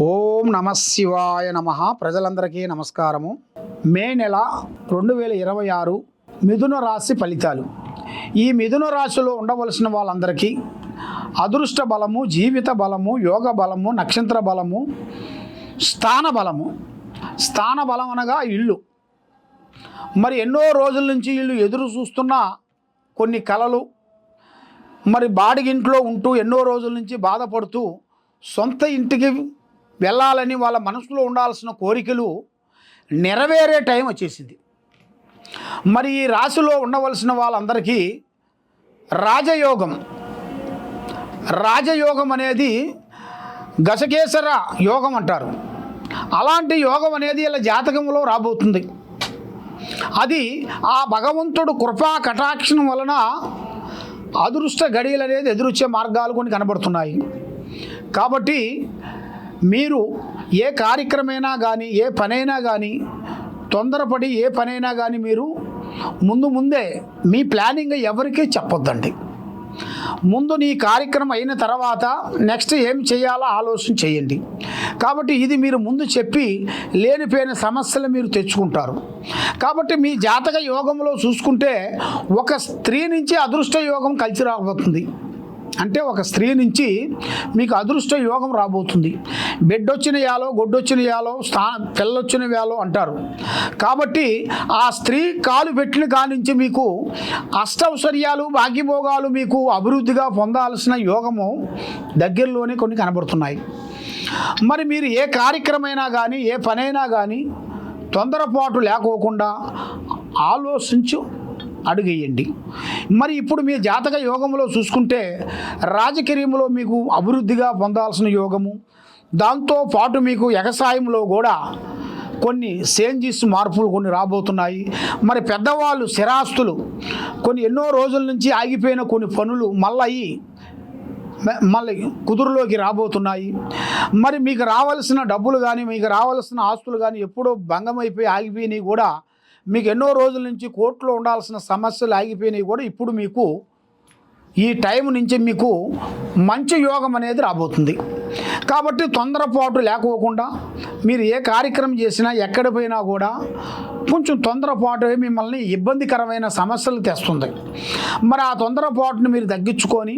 ఓం నమ శివాయ నమ. ప్రజలందరికీ నమస్కారము. మే నెల 2026 మిథున రాశి ఫలితాలు. ఈ మిథున రాశిలో ఉండవలసిన వాళ్ళందరికీ అదృష్ట బలము, జీవిత బలము, యోగ బలము, నక్షత్ర బలము, స్థాన బలము. స్థాన బలం అనగా ఇల్లు. మరి ఎన్నో రోజుల నుంచి ఇల్లు ఎదురు చూస్తున్న కొన్ని కలలు, మరి బాడిగింట్లో ఉంటూ ఎన్నో రోజుల నుంచి బాధపడుతూ సొంత ఇంటికి వెళ్ళాలని వాళ్ళ మనసులో ఉండాల్సిన కోరికలు నెరవేరే టైం వచ్చేసింది. మరి ఈ రాశిలో ఉండవలసిన వాళ్ళందరికీ రాజయోగం అనేది గజకేసర యోగం అంటారు. అలాంటి యోగం అనేది ఇలా జాతకంలో రాబోతుంది. అది ఆ భగవంతుడు కృపా కటాక్షం వలన అదృష్ట గడియలు అనేది ఎదురొచ్చే మార్గాలు కొన్ని కనబడుతున్నాయి. కాబట్టి మీరు ఏ కార్యక్రమైనా కానీ, ఏ పనైనా కానీ, తొందరపడి ఏ పనైనా కానీ మీరు ముందే మీ ప్లానింగ్ ఎవరికీ చెప్పొద్దండి. ముందు నీ కార్యక్రమం అయిన తర్వాత నెక్స్ట్ ఏం చేయాలో ఆలోచన చేయండి. కాబట్టి ఇది మీరు ముందు చెప్పి లేనిపోయిన సమస్యలు మీరు తెచ్చుకుంటారు. కాబట్టి మీ జాతక యోగంలో చూసుకుంటే ఒక స్త్రీ నుంచి అదృష్ట యోగం కలిసి రాబోతుంది. అంటే ఒక స్త్రీ నుంచి మీకు అదృష్ట యోగం రాబోతుంది. బిడ్డొచ్చిన యాలో, గొడ్డొచ్చిన యాలో, పిల్లొచ్చిన యాలో అంటారు. కాబట్టి ఆ స్త్రీ కాలు పెట్టిన కాడి నుంచి మీకు అష్టౌశ్వర్యాలు, భాగ్యభోగాలు మీకు అభివృద్ధిగా పొందాల్సిన యోగము దగ్గరలోనే కొన్ని కనబడుతున్నాయి. మరి మీరు ఏ కార్యక్రమైనా కానీ, ఏ పనైనా కానీ తొందరపాటు లేకోకుండా ఆలోచించు అడుగేయండి. మరి ఇప్పుడు మీ జాతక యోగంలో చూసుకుంటే రాజకీయంలో మీకు అభివృద్ధిగా పొందాల్సిన యోగము, దాంతోపాటు మీకు వ్యవసాయంలో కూడా కొన్ని చేంజెస్, మార్పులు కొన్ని రాబోతున్నాయి. మరి పెద్దవాళ్ళు స్థిరాస్తులు కొన్ని ఎన్నో రోజుల నుంచి ఆగిపోయిన కొన్ని పనులు మళ్ళీ కుదురులోకి రాబోతున్నాయి. మరి మీకు రావాల్సిన డబ్బులు కానీ, మీకు రావాల్సిన ఆస్తులు కానీ ఎప్పుడో భంగమైపోయి ఆగిపోయినాయి కూడా, మీకు ఎన్నో రోజుల నుంచి కోర్టులో ఉండాల్సిన సమస్యలు ఆగిపోయినాయి కూడా ఇప్పుడు మీకు ఈ టైం నుంచి మీకు మంచి యోగం అనేది రాబోతుంది. కాబట్టి తొందరపాటు లేకోకుండా మీరు ఏ కార్యక్రమం చేసినా, ఎక్కడ పోయినా కూడా కొంచెం తొందరపాటు మిమ్మల్ని ఇబ్బందికరమైన సమస్యలు తెస్తుంది. మరి ఆ తొందరపాటును మీరు తగ్గించుకొని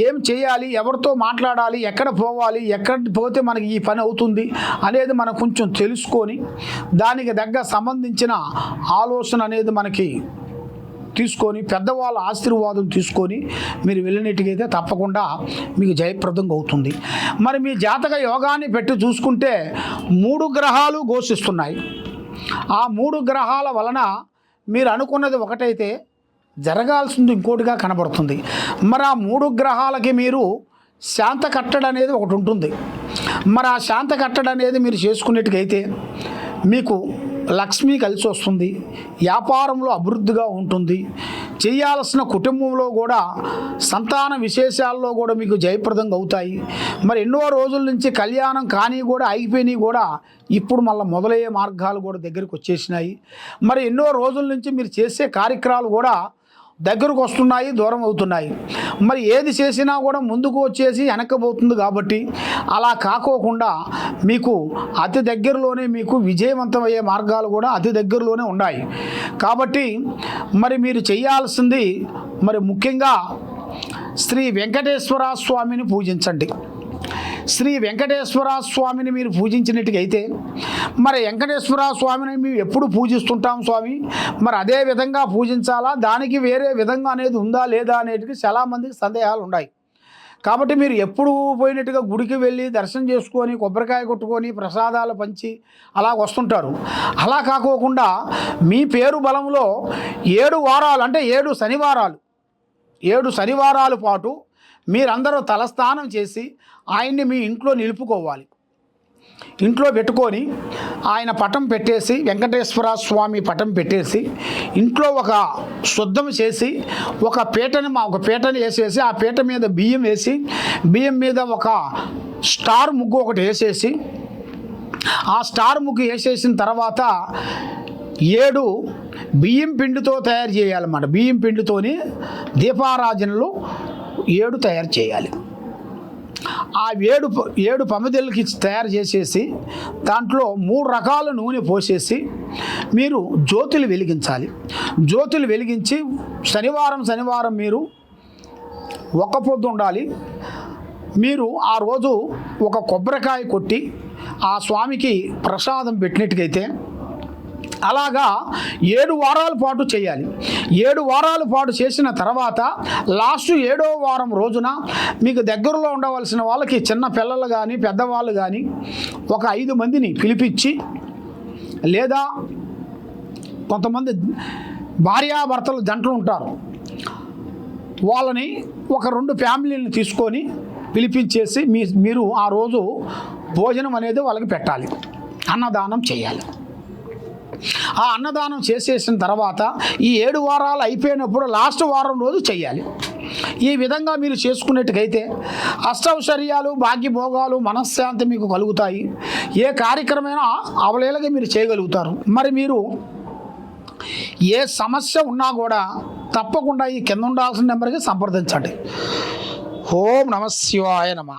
ఏం చేయాలి, ఎవరితో మాట్లాడాలి, ఎక్కడ పోవాలి, ఎక్కడ పోతే మనకి ఈ పని అవుతుంది అనేది మనం కొంచెం తెలుసుకొని దానికి సంబంధించిన ఆలోచన అనేది మనకి తీసుకొని పెద్దవాళ్ళ ఆశీర్వాదం తీసుకొని మీరు వెళ్ళినట్టుగైతే తప్పకుండా మీకు జయప్రదంగా అవుతుంది. మరి మీ జాతక యోగాన్ని పెట్టి చూసుకుంటే 3 గ్రహాలు ఘోషిస్తున్నాయి. ఆ 3 గ్రహాల వలన మీరు అనుకున్నది ఒకటైతే జరగాల్సింది ఇంకోటిగా కనబడుతుంది. మరి ఆ 3 గ్రహాలకి మీరు శాంత కట్టడ అనేది ఒకటి ఉంటుంది. మరి ఆ శాంత కట్టడ అనేది మీరు చేసుకునేట్టుకైతే మీకు లక్ష్మి కలిసి వస్తుంది, వ్యాపారంలో అభివృద్ధిగా ఉంటుంది, చేయాల్సిన కుటుంబంలో కూడా సంతాన విశేషాల్లో కూడా మీకు జయప్రదంగా అవుతాయి. మరి ఎన్నో రోజుల నుంచి కళ్యాణం కానీ కూడా ఆగిపోయినాయి కూడా ఇప్పుడు మళ్ళీ మొదలయ్యే మార్గాలు కూడా దగ్గరికి వచ్చేసినాయి. మరి ఎన్నో రోజుల నుంచి మీరు చేసే కార్యక్రమాలు కూడా దగ్గరకు వస్తున్నాయి, దూరం అవుతున్నాయి. మరి ఏది చేసినా కూడా ముందుకు వచ్చేసి వెనక్కిపోతుంది. కాబట్టి అలా కాకోకుండా మీకు అతి దగ్గరలోనే మీకు విజయవంతమయ్యే మార్గాలు కూడా అతి దగ్గరలోనే ఉన్నాయి. కాబట్టి మరి మీరు చేయాల్సింది మరి ముఖ్యంగా శ్రీ వెంకటేశ్వర స్వామిని పూజించండి. శ్రీ వెంకటేశ్వర స్వామిని మీరు పూజించినట్టుగైతే, మరి వెంకటేశ్వర స్వామిని మేము ఎప్పుడు పూజిస్తుంటాం స్వామి, మరి అదే విధంగా పూజించాలా, దానికి వేరే విధంగా అనేది ఉందా లేదా అనేది చాలామందికి సందేహాలు ఉన్నాయి. కాబట్టి మీరు ఎప్పుడు పోయినట్టుగా గుడికి వెళ్ళి దర్శనం చేసుకొని కొబ్బరికాయ కొట్టుకొని ప్రసాదాలు పంచి అలా వస్తుంటారు. అలా కాకోకుండా మీ పేరు బలంలో 7 వారాలు అంటే 7 శనివారాల పాటు మీరందరూ తలస్నానం చేసి ఆయన్ని మీ ఇంట్లో నిలుపుకోవాలి. ఇంట్లో పెట్టుకొని ఆయన పటం పెట్టేసి, వెంకటేశ్వర స్వామి పటం పెట్టేసి ఇంట్లో ఒక శుద్ధం చేసి ఒక పీటని వేసేసి ఆ పీట మీద బియ్యం వేసి, బియ్యం మీద ఒక స్టార్ ముగ్గు ఒకటి వేసేసి, ఆ స్టార్ ముగ్గు వేసేసిన తర్వాత 7 బియ్యం పిండితో తయారు చేయాలన్నమాట. బియ్యం పిండితోని దీపారాజనలు 7 తయారు చేయాలి. ఆ ఏడు పమిదెలకి తయారు చేసేసి దాంట్లో 3 రకాల నూనె పోసేసి మీరు జ్యోతులు వెలిగించాలి. జ్యోతులు వెలిగించి శనివారం మీరు ఒక్క పొద్దు ఉండాలి. మీరు ఆ రోజు ఒక కొబ్బరికాయ కొట్టి ఆ స్వామికి ప్రసాదం పెట్టినట్టుగైతే అలాగా 7 వారాల పాటు చేయాలి. 7 వారాల పాటు చేసిన తర్వాత లాస్ట్ 7వ వారం రోజున మీకు దగ్గరలో ఉండవలసిన వాళ్ళకి చిన్న పిల్లలు కానీ పెద్దవాళ్ళు కానీ ఒక 5 మందిని పిలిపించి, లేదా కొంతమంది భార్యాభర్తలు జంటలు ఉంటారు, వాళ్ళని ఒక 2 ఫ్యామిలీని తీసుకొని పిలిపించేసి మీరు ఆ రోజు భోజనం అనేది వాళ్ళకి పెట్టాలి, అన్నదానం చేయాలి. ఆ అన్నదానం చేసేసిన తర్వాత ఈ 7 వారాలు అయిపోయినప్పుడు లాస్ట్ వారం రోజు చేయాలి. ఈ విధంగా మీరు చేసుకున్నట్టుకైతే అష్టౌశ్వర్యాలు, భాగ్యభోగాలు, మనశ్శాంతి మీకు కలుగుతాయి. ఏ కార్యక్రమైనా అవలేలగా మీరు చేయగలుగుతారు. మరి మీరు ఏ సమస్య ఉన్నా కూడా తప్పకుండా ఈ కింద ఉండాల్సిన నెంబర్కి సంప్రదించండి. ఓం నమః శివాయ నమః.